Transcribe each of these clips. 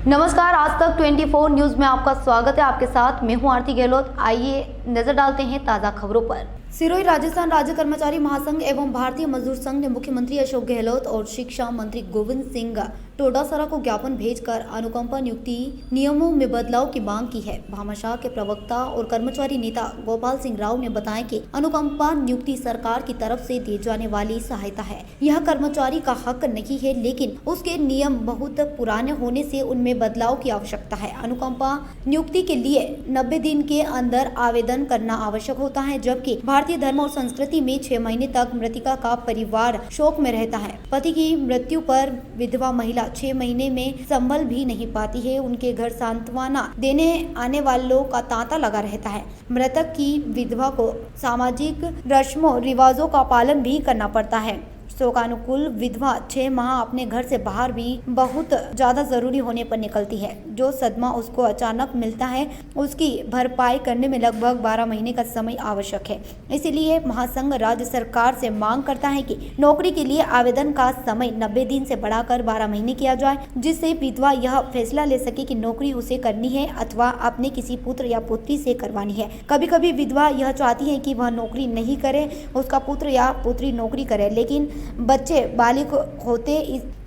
नमस्कार, आज तक 24 न्यूज में आपका स्वागत है। आपके साथ मैं हूं आरती गहलोत। आइए नजर डालते हैं ताजा खबरों पर। सिरोही राजस्थान राज्य कर्मचारी महासंघ एवं भारतीय मजदूर संघ ने मुख्यमंत्री अशोक गहलोत और शिक्षा मंत्री गोविंद सिंह डोटासरा को ज्ञापन भेजकर अनुकंपा नियुक्ति नियमों में बदलाव की मांग की है। भामाशाह के प्रवक्ता और कर्मचारी नेता गोपाल सिंह राव ने बताया कि अनुकंपा नियुक्ति सरकार की तरफ से दी जाने वाली सहायता है। यह कर्मचारी का हक नहीं है, लेकिन उसके नियम बहुत पुराने होने से उनमें बदलाव की आवश्यकता है। अनुकंपा नियुक्ति के लिए 90 दिन के अंदर आवेदन करना आवश्यक होता है, जबकि भारतीय धर्म और संस्कृति में 6 महीने तक मृतका का परिवार शोक में रहता है। पति की मृत्यु पर विधवा महिला 6 महीने में संभल भी नहीं पाती है। उनके घर सांत्वना देने आने वालों का तांता लगा रहता है। मृतक की विधवा को सामाजिक रस्मों रिवाजों का पालन भी करना पड़ता है। शोकानुकूल विधवा 6 माह अपने घर से बाहर भी बहुत ज्यादा जरूरी होने पर निकलती है। जो सदमा उसको अचानक मिलता है, उसकी भरपाई करने में लगभग 12 महीने का समय आवश्यक है। इसीलिए महासंघ राज्य सरकार से मांग करता है कि नौकरी के लिए आवेदन का समय 90 दिन से बढ़ाकर 12 महीने किया जाए, जिससे विधवा यह फैसला ले सके कि नौकरी उसे करनी है अथवा अपने किसी पुत्र या पुत्री से करवानी है। कभी कभी विधवा यह चाहती है कि वह नौकरी नहीं करे, उसका पुत्र या पुत्री नौकरी करे, लेकिन बच्चे बालिग होते,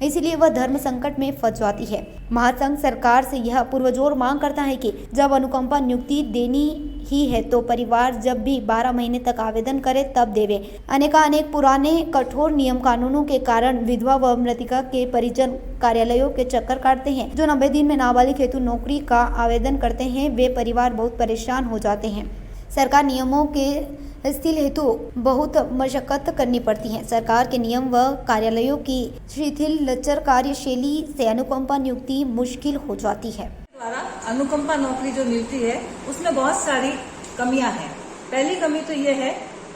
इसलिए वह धर्म संकट में फंस जाती है। महासंघ सरकार से यह पुरजोर मांग करता है कि जब अनुकंपा नियुक्ति देनी ही है तो परिवार जब भी 12 महीने तक आवेदन करे तब देवे। अनेक पुराने कठोर नियम कानूनों के कारण विधवा व मृतका के परिजन कार्यालयों के चक्कर काटते हैं। जो 90 दिन में नाबालिग हेतु नौकरी का आवेदन करते हैं, वे परिवार बहुत परेशान हो जाते हैं। सरकार नियमों के स्थिल हेतु बहुत मशक्कत करनी पड़ती है। सरकार के नियम व कार्यालयों की शिथिल लचर कार्यशैली से अनुकंपा नियुक्ति मुश्किल हो जाती है। द्वारा अनुकंपा नौकरी जो मिलती है उसमें बहुत सारी कमियां हैं। पहली कमी तो ये है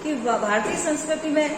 कि भारतीय संस्कृति में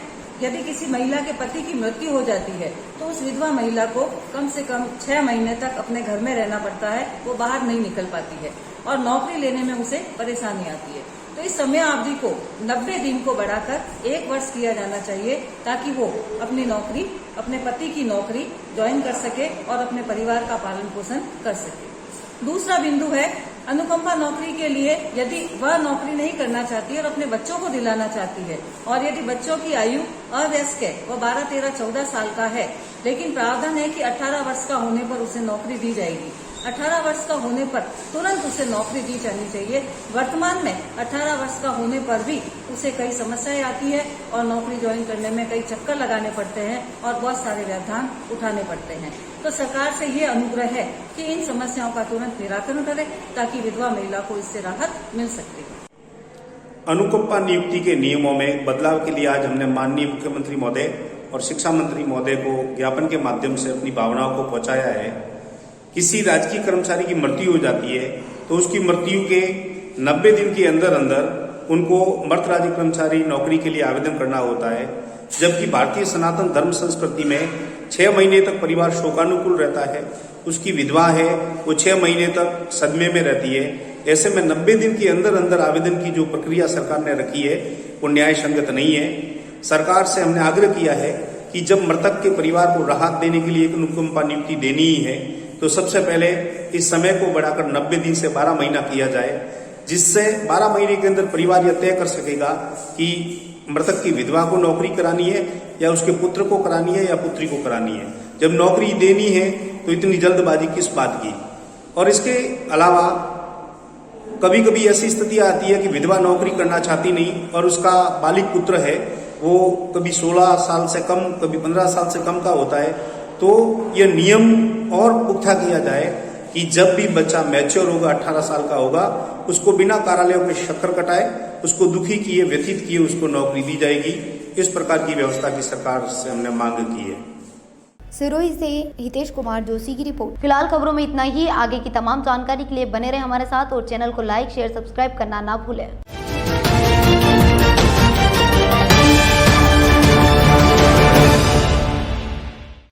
यदि किसी महिला के पति की मृत्यु हो जाती है तो उस विधवा महिला को कम से कम 6 महीने तक अपने घर में रहना पड़ता है। वो बाहर नहीं निकल पाती है और नौकरी लेने में उसे परेशानी आती है। तो इस समय अवधि को 90 दिन को बढ़ाकर 1 वर्ष किया जाना चाहिए, ताकि वो अपनी नौकरी, अपने पति की नौकरी ज्वाइन कर सके और अपने परिवार का पालन पोषण कर सके। दूसरा बिंदु है, अनुकंपा नौकरी के लिए यदि वह नौकरी नहीं करना चाहती और अपने बच्चों को दिलाना चाहती है, और यदि बच्चों की आयु अवयस्क है, वह 12, 13, 14 साल का है, लेकिन प्रावधान है कि 18 वर्ष का होने पर उसे नौकरी दी जाएगी। 18 वर्ष का होने पर तुरंत उसे नौकरी दी जानी चाहिए। वर्तमान में 18 वर्ष का होने पर भी उसे कई समस्याएं आती है और नौकरी ज्वाइन करने में कई चक्कर लगाने पड़ते हैं और बहुत सारे व्यवधान उठाने पड़ते हैं। तो सरकार से ये अनुग्रह है कि इन समस्याओं का तुरंत निराकरण करे, ताकि विधवा महिला को इससे राहत मिल सकती है। अनुकंपा नियुक्ति के नियमों में बदलाव के लिए आज हमने माननीय मुख्यमंत्री महोदय और शिक्षा मंत्री महोदय को ज्ञापन के माध्यम से अपनी भावनाओं को पहुंचाया है। किसी राजकीय कर्मचारी की मृत्यु हो जाती है तो उसकी मृत्यु के 90 दिन के अंदर उनको मृत राज्य कर्मचारी नौकरी के लिए आवेदन करना होता है, जबकि भारतीय सनातन धर्म संस्कृति में 6 महीने तक परिवार शोकानुकूल रहता है। उसकी विधवा है, वो 6 महीने तक सदमे में रहती है। ऐसे में 90 दिन के अंदर आवेदन की जो प्रक्रिया सरकार ने रखी है वो न्याय संगत नहीं है। सरकार से हमने आग्रह किया है कि जब मृतक के परिवार को राहत देने के लिए एक अनुकंपा नियुक्ति देनी ही है तो सबसे पहले इस समय को बढ़ाकर 90 दिन से 12 महीना किया जाए, जिससे 12 महीने के अंदर परिवार यह तय कर सकेगा कि मृतक की विधवा को नौकरी करानी है या उसके पुत्र को करानी है या पुत्री को करानी है। जब नौकरी देनी है तो इतनी जल्दबाजी किस बात की। और इसके अलावा कभी कभी ऐसी स्थिति आती है कि विधवा नौकरी करना चाहती नहीं और उसका बालिग पुत्र है, वो कभी 16 साल से कम, कभी 15 साल से कम का होता है। तो यह नियम और पुख्ता किया जाए कि जब भी बच्चा मैच्योर होगा, 18 साल का होगा, उसको बिना कार्यालयों के चक्कर कटाए, उसको दुखी किए, व्यथित किए उसको नौकरी दी जाएगी। इस प्रकार की व्यवस्था की सरकार से हमने मांग की है। सिरोही से हितेश कुमार जोशी की रिपोर्ट। फिलहाल खबरों में इतना ही। आगे की तमाम जानकारी के लिए बने रहे हमारे साथ और चैनल को लाइक, शेयर, सब्सक्राइब करना ना भूलें।